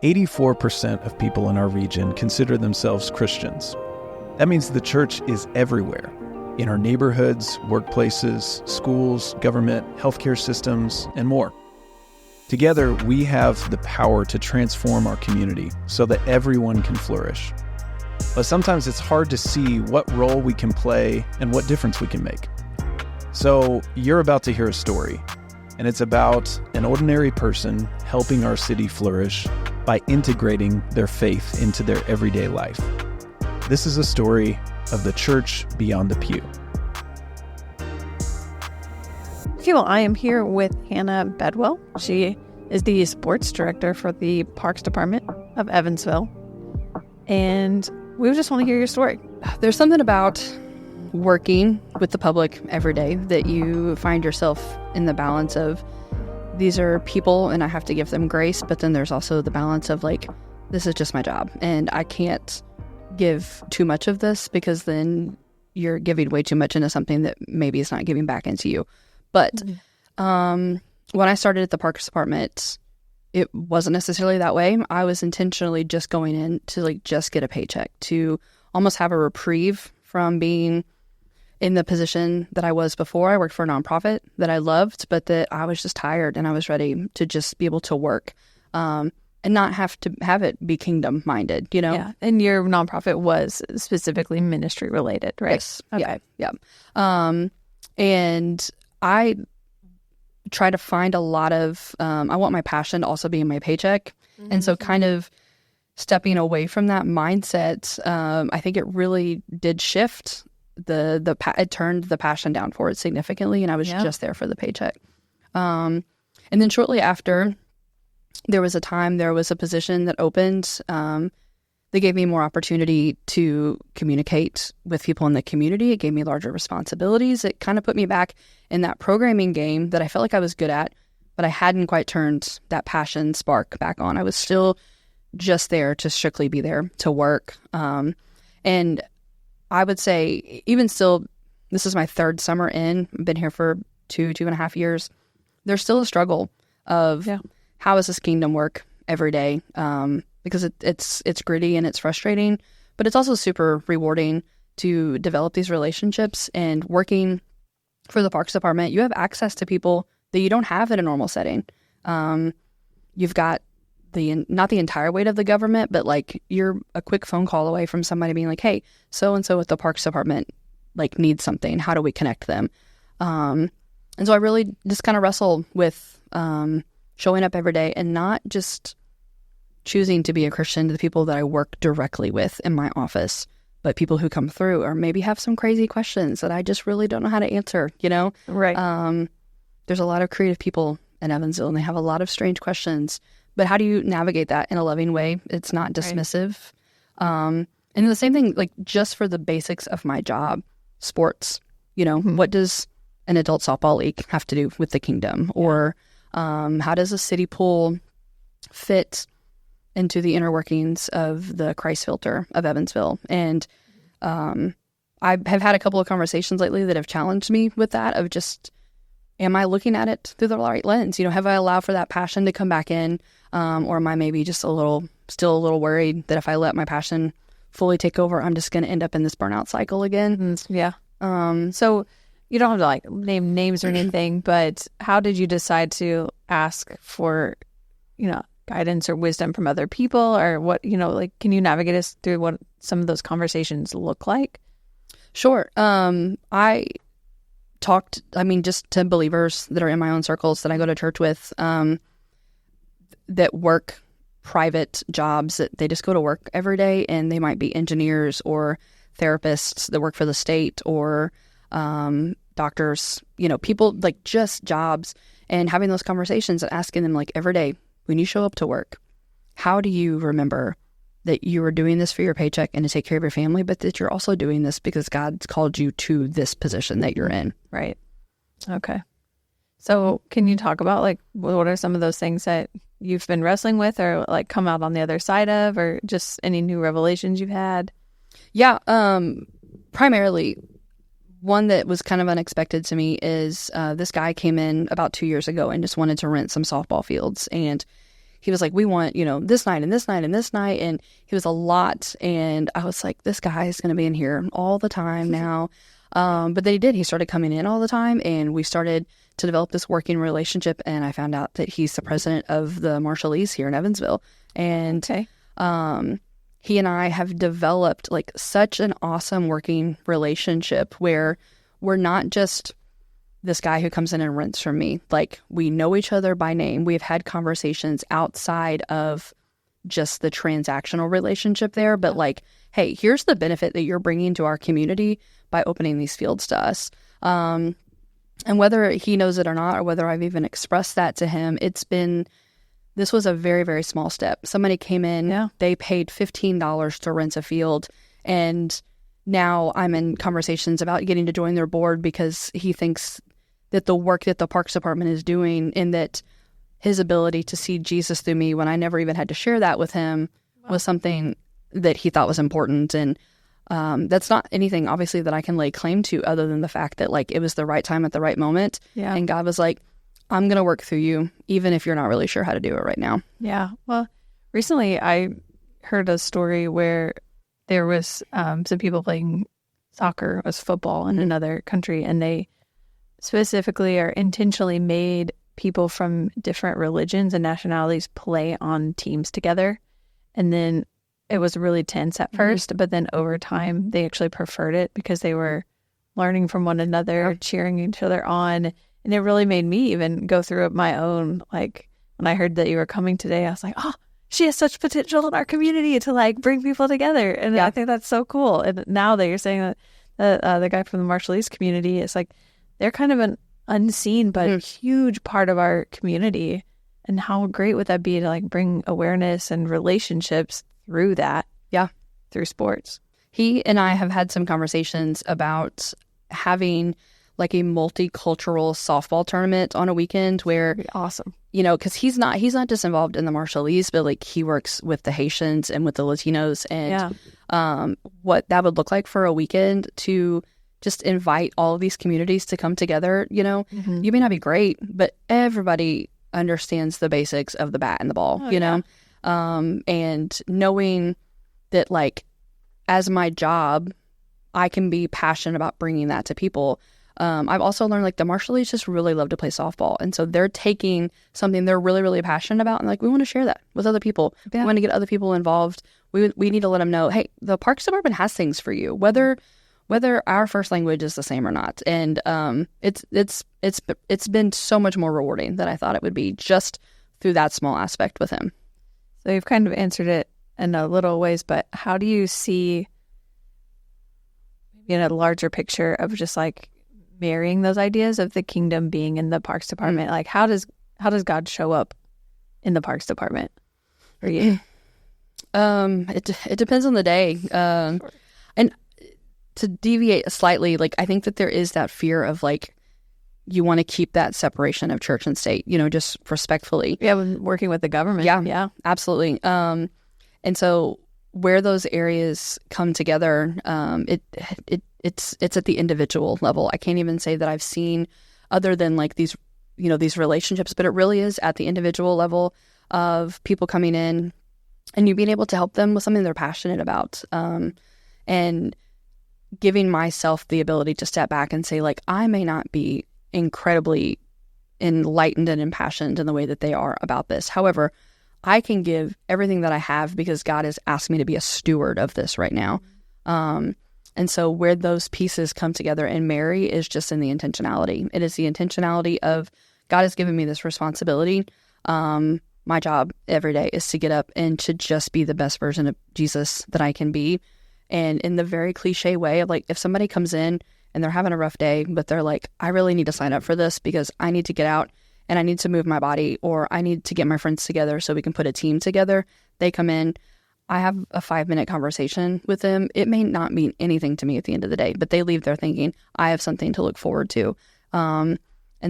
84% of people in our region consider themselves Christians. That means the church is everywhere, in our neighborhoods, workplaces, schools, government, healthcare systems, and more. Together, we have the power to transform our community so that everyone can flourish. But sometimes it's hard to see what role we can play and what difference we can make. So you're about to hear a story, and it's about an ordinary person helping our city flourish by integrating their faith into their everyday life. This is a story of the Church Beyond the Pew. Okay, well, I am here with Hannah Bedwell. She is the sports director for the Parks Department of Evansville. And we just want to hear your story. There's something about working with the public every day that you find yourself in the balance of, these are people and I have to give them grace, but then there's also the balance of like, this is just my job and I can't give too much of this because then you're giving way too much into something that maybe is not giving back into you. But when I started at the Parks Department, it wasn't necessarily that way. I was intentionally just going in to like just get a paycheck, to almost have a reprieve from being in the position that I was before. I worked for a nonprofit that I loved, but that I was just tired and I was ready to just be able to work and not have to have it be kingdom minded, you know? Yeah. And your nonprofit was specifically ministry related, right? Yes. Okay. Yeah. And I try to find a lot of, I want my passion to also be in my paycheck. Mm-hmm. And so kind of stepping away from that mindset, I think it really did shift it turned the passion down for it significantly. And I was just there for the paycheck. And then shortly after, there was a position that opened. They gave me more opportunity to communicate with people in the community. It gave me larger responsibilities. It kind of put me back in that programming game that I felt like I was good at, but I hadn't quite turned that passion spark back on. I was still just there to strictly be there to work. And I would say even still, this is my third summer in. I've been here for 2.5 years. There's still a struggle of how is this kingdom work every day? Because it's gritty and it's frustrating, but it's also super rewarding to develop these relationships. And working for the Parks Department, you have access to people that you don't have in a normal setting. You've got not the entire weight of the government, but like you're a quick phone call away from somebody being like, hey, so-and-so at the Parks Department like needs something. How do we connect them? And so I really just kind of wrestle with showing up every day and not just choosing to be a Christian to the people that I work directly with in my office, but people who come through or maybe have some crazy questions that I just really don't know how to answer, you know? Right. There's a lot of creative people in Evansville and they have a lot of strange questions, but how do you navigate that in a loving way? It's not dismissive. Right. And the same thing, like just for the basics of my job, sports, you know, what does an adult softball league have to do with the kingdom? Or how does a city pool fit into the inner workings of the Christ filter of Evansville? And I have had a couple of conversations lately that have challenged me with that of just, am I looking at it through the right lens? You know, have I allowed for that passion to come back in? Or am I maybe just still a little worried that if I let my passion fully take over, I'm just going to end up in this burnout cycle again? Yeah. So you don't have to like name names or anything, but how did you decide to ask for, you know, guidance or wisdom from other people, or what, you know, like, can you navigate us through what some of those conversations look like? Sure. I talked, just to believers that are in my own circles that I go to church with, that work private jobs, that they just go to work every day, and they might be engineers or therapists that work for the state or doctors, you know, people like just jobs, and having those conversations and asking them like every day, when you show up to work, how do you remember that you are doing this for your paycheck and to take care of your family, but that you're also doing this because God's called you to this position that you're in? Right. Okay. So can you talk about like, what are some of those things that you've been wrestling with or like come out on the other side of, or just any new revelations you've had? Yeah. Primarily, one that was kind of unexpected to me is this guy came in about 2 years ago and just wanted to rent some softball fields. And he was like, we want, this night and this night and this night. And he was a lot. And I was like, this guy is going to be in here all the time now. But then he did. He started coming in all the time, and we started to develop this working relationship. And I found out that he's the president of the Marshallese here in Evansville. And he and I have developed like such an awesome working relationship where we're not just this guy who comes in and rents from me. Like, we know each other by name. We've had conversations outside of just the transactional relationship there, but like, hey, here's the benefit that you're bringing to our community by opening these fields to us. And whether he knows it or not, or whether I've even expressed that to him, this was a very, very small step. Somebody came in, they paid $15 to rent a field, and now I'm in conversations about getting to join their board because he thinks that the work that the Parks Department is doing, and that his ability to see Jesus through me when I never even had to share that with him, was something that he thought was important. And that's not anything, obviously, that I can lay claim to, other than the fact that like it was the right time at the right moment. Yeah. And God was like, I'm going to work through you, even if you're not really sure how to do it right now. Yeah. Well, recently I heard a story where there was some people playing soccer, as football, in another country, and they specifically or intentionally made people from different religions and nationalities play on teams together. And then it was really tense at first, but then over time they actually preferred it because they were learning from one another, cheering each other on. And it really made me even go through my own, like, when I heard that you were coming today, I was like, oh, she has such potential in our community to like bring people together. And I think that's so cool. And now that you're saying that the guy from the Marshallese community is like, they're kind of an unseen but huge part of our community. And how great would that be to like bring awareness and relationships through that? Yeah. Through sports. He and I have had some conversations about having like a multicultural softball tournament on a weekend where, awesome, because he's not just involved in the Marshallese, but like he works with the Haitians and with the Latinos, and what that would look like for a weekend to just invite all of these communities to come together. You may not be great, but everybody understands the basics of the bat and the ball, know, and knowing that like as my job, I can be passionate about bringing that to people. I've also learned like the Marshallese just really love to play softball. And so they're taking something they're really, really passionate about, and like, we want to share that with other people. Yeah. We want to get other people involved. We need to let them know, hey, the Parks Department has things for you, whether our first language is the same or not. And it's been so much more rewarding than I thought it would be, just through that small aspect with him. So you've kind of answered it in a little ways, but how do you see in a larger picture of just like marrying those ideas of the kingdom being in the Parks Department? Like, how does God show up in the Parks Department for you? It depends on the day. And to deviate slightly, like, I think that there is that fear of like, you want to keep that separation of church and state, just respectfully. Yeah, when working with the government. Yeah, absolutely. And so where those areas come together, it's at the individual level. I can't even say that I've seen other than like these relationships, but it really is at the individual level of people coming in and you being able to help them with something they're passionate about, and giving myself the ability to step back and say, like, I may not be incredibly enlightened and impassioned in the way that they are about this. However, I can give everything that I have because God has asked me to be a steward of this right now. And so where those pieces come together and marry is just in the intentionality. It is the intentionality of God has given me this responsibility. My job every day is to get up and to just be the best version of Jesus that I can be. And in the very cliche way of like, if somebody comes in and they're having a rough day, but they're like, I really need to sign up for this because I need to get out and I need to move my body, or I need to get my friends together so we can put a team together. They come in, I have a 5-minute conversation with them. It may not mean anything to me at the end of the day, but they leave there thinking I have something to look forward to. And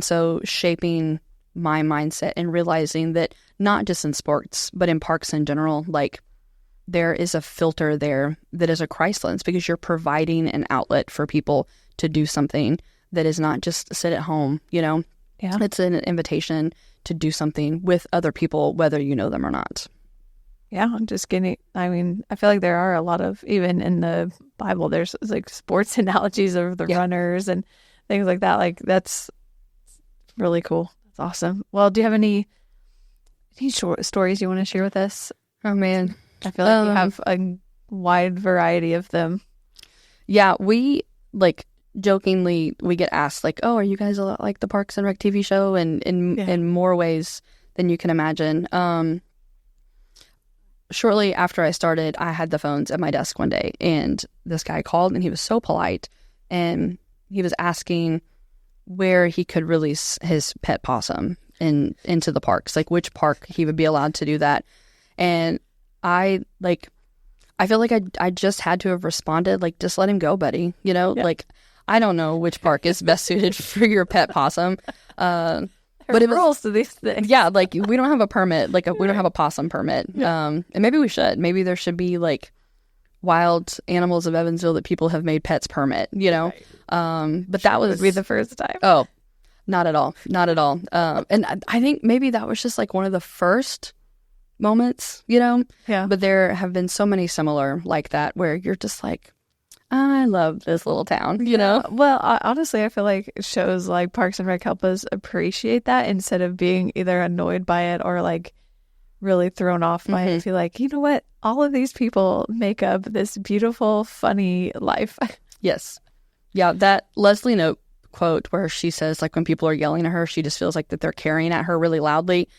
so shaping my mindset and realizing that not just in sports, but in parks in general, like there is a filter there that is a Christ lens, because you're providing an outlet for people to do something that is not just sit at home, Yeah. It's an invitation to do something with other people, whether you know them or not. Yeah, I'm just getting, I mean, I feel like there are a lot of, even in the Bible, there's like sports analogies of the runners and things like that. Like, that's really cool. That's awesome. Well, do you have any short stories you want to share with us? Oh, man. I feel like you have a wide variety of them. Yeah, we, like, jokingly, we get asked, like, oh, are you guys a lot like the Parks and Rec TV show? And in more ways than you can imagine. Shortly after I started, I had the phones at my desk one day, and this guy called, and he was so polite, and he was asking where he could release his pet possum into the parks, like which park he would be allowed to do that. And I feel like I just had to have responded, like, just let him go, buddy. You know, like, I don't know which park is best suited for your pet possum. But it was rules to these things. Yeah, like, we don't have a permit, like we don't have a possum permit. And maybe we should. Maybe there should be like wild animals of Evansville that people have made pets permit, you know? Right. But that would be the first time. Oh, not at all. Not at all. And I think maybe that was just like one of the first moments, you know? Yeah. But there have been so many similar like that where you're just like, I love this little town, you know? Well, honestly, I feel like shows like Parks and Rec help us appreciate that instead of being either annoyed by it or like really thrown off by it. I feel like, you know what? All of these people make up this beautiful, funny life. Yes. Yeah, that Leslie Knope quote where she says, like, when people are yelling at her, she just feels like that they're carrying at her really loudly.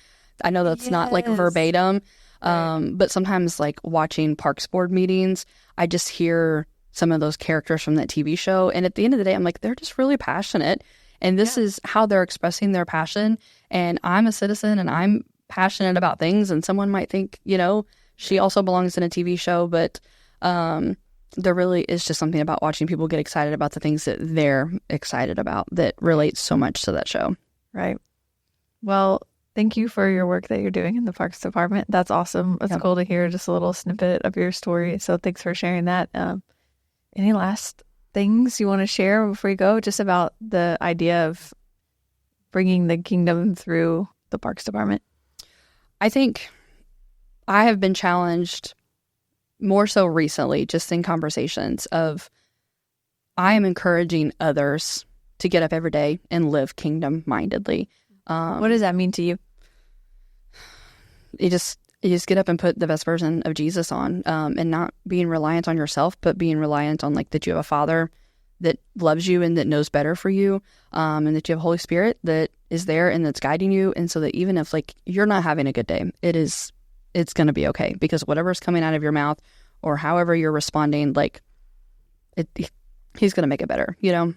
I know that's not like verbatim, but sometimes, like, watching Parks Board meetings, I just hear some of those characters from that TV show. And at the end of the day, I'm like, they're just really passionate. And this is how they're expressing their passion. And I'm a citizen and I'm passionate about things. And someone might think, you know, she also belongs in a TV show. But there really is just something about watching people get excited about the things that they're excited about that relates so much to that show. Right. Well, thank you for your work that you're doing in the Parks Department. That's awesome. It's cool to hear just a little snippet of your story. So thanks for sharing that. Any last things you want to share before you go, just about the idea of bringing the kingdom through the Parks Department? I think I have been challenged more so recently, just in conversations of, I am encouraging others to get up every day and live kingdom-mindedly. What does that mean to you? You just get up and put the best version of Jesus on, and not being reliant on yourself, but being reliant on, like, that you have a Father that loves you and that knows better for you, and that you have Holy Spirit that is there and that's guiding you. And so that even if, like, you're not having a good day, it's going to be okay, because whatever's coming out of your mouth or however you're responding, like, he's going to make it better, you know?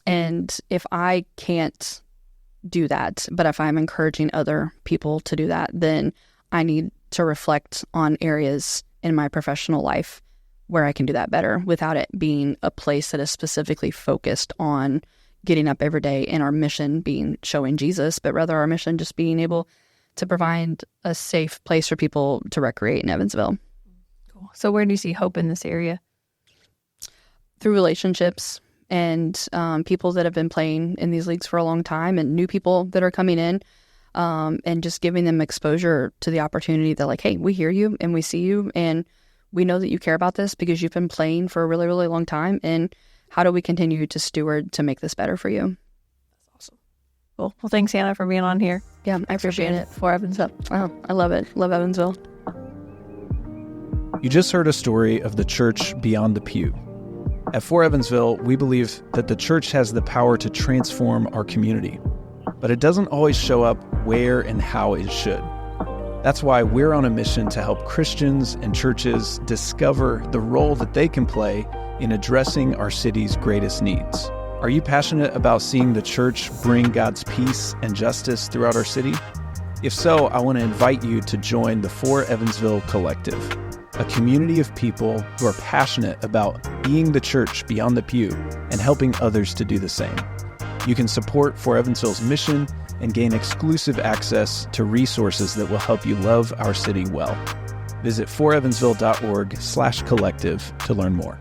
And if I can't do that, but if I'm encouraging other people to do that, then I need to reflect on areas in my professional life where I can do that better without it being a place that is specifically focused on getting up every day and our mission being showing Jesus, but rather our mission just being able to provide a safe place for people to recreate in Evansville. Cool. So where do you see hope in this area? Through relationships and people that have been playing in these leagues for a long time, and new people that are coming in, and just giving them exposure to the opportunity that, like, hey, we hear you and we see you and we know that you care about this because you've been playing for a really, really long time. And how do we continue to steward to make this better for you? That's awesome. Cool. Well, thanks, Hannah, for being on here. Yeah, I appreciate it. For Evansville. Oh, I love it. Love Evansville. You just heard a story of the Church Beyond the Pew. At For Evansville, we believe that the church has the power to transform our community, but it doesn't always show up where and how it should. That's why we're on a mission to help Christians and churches discover the role that they can play in addressing our city's greatest needs. Are you passionate about seeing the church bring God's peace and justice throughout our city? If so, I want to invite you to join the For Evansville Collective, a community of people who are passionate about being the church beyond the pew and helping others to do the same. You can support For Evansville's mission and gain exclusive access to resources that will help you love our city well. Visit forevansville.org/collective to learn more.